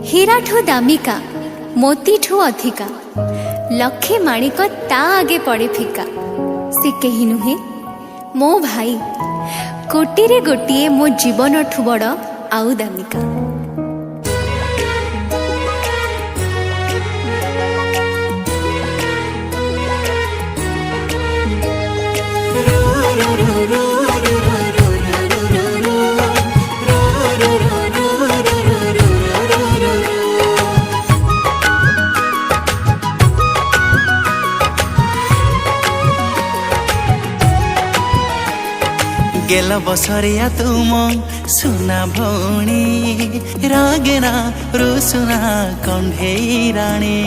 हीराठू दामिका मोतीठू अधिका लक्षे माणिक ता आगे पड़े फिका से कही नुहे मो भाई कोटी रे गोटिए मो जीवन ठू बड़ आउ दामिका। गेल बसरिया तुम सुना भौणी रागेना रुसुना कंढेई राणी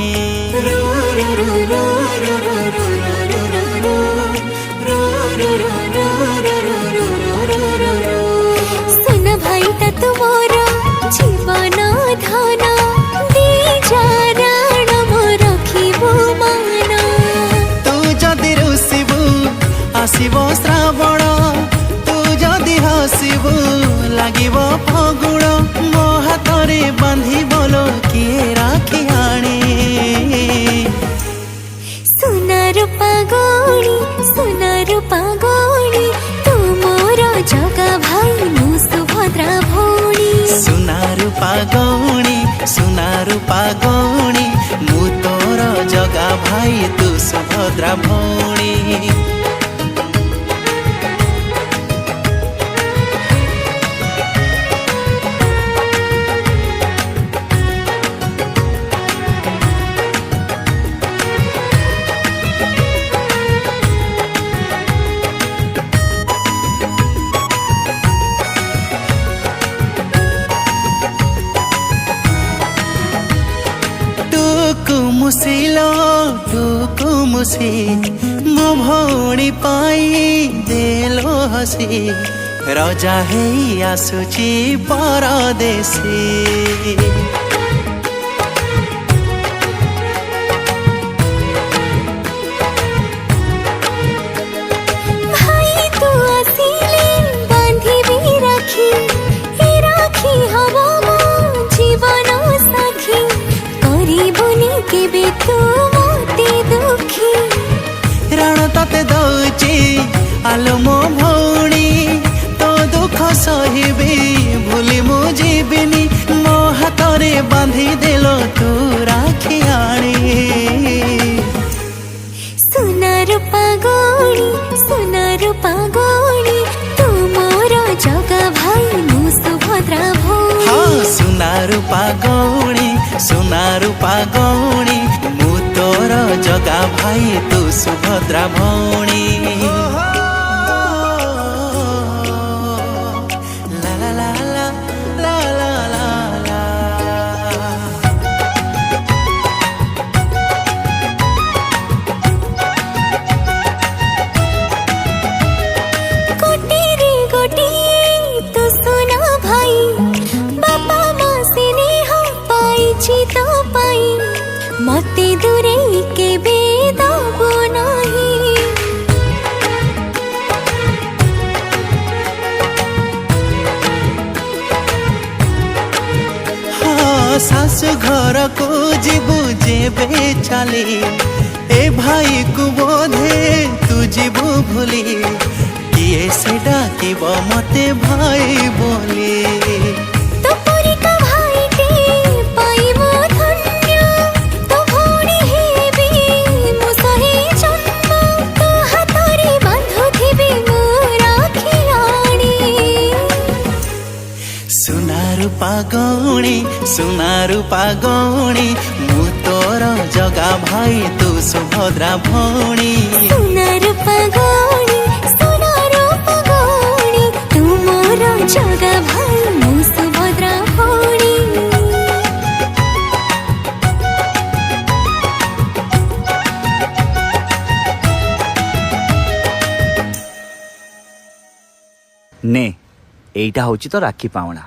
सुन भाई ता तुमोर जीवन धन दी जाराण मो रखिबो मान तू जदि रुसिबु आसिबो श्रावण हसिबु लागिब फगुण मो हाथरे बांधी बोलो किए राखी आणे सुनार पागोणी तू मोर जगा भाई मु सुभद्रा भौणी सुनार पागोणी मु तोर जगा भाई तू सुभद्रा भौणी। टुकु मुसी मो भौणी पाई देलो हसी रजा हेई आसुची परदेसी भाई तू आसिले बांधिबी राखी हब मो जीवन साखी करिबुनी केबे तू मोते दुखी राण तते दौची आलो मो भौणी तो दुख सहिबी भूली मु जीविनी मो हाथरे बांधी देलो तू राखी आणी सुनार पागोणी तू मोर जगा भाई मु सुभद्रा भौणी। हाँ सुनार पागोणी मु तोर जगा भाई तू सुभद्रा भौणी। ला ला ला ला ला ला ला ला कोटी रे गोटिए तू सुना भाई बापा माँ से नेह पाइछि तो पाई मते दूरे के बेदबो नाही हाँ सासु घर को जीबू जेबे चली ए भाई को बोधे तू जीबू भूली किए से डाकिब मते भाई बोली तो पुरी का भाई टे पाइबो धन्य तो भौणी हेबी मो सहे जन्म तो हाथरे बांधुथिबी मो राखी आणी सुनार पागोणी मु तोर जगा भाई तू सुभद्रा भौणी सुनार पागोणी तू मोर जगा भाई मु सुभद्रा भौणी। ने एइटा होची तो राखी पावना।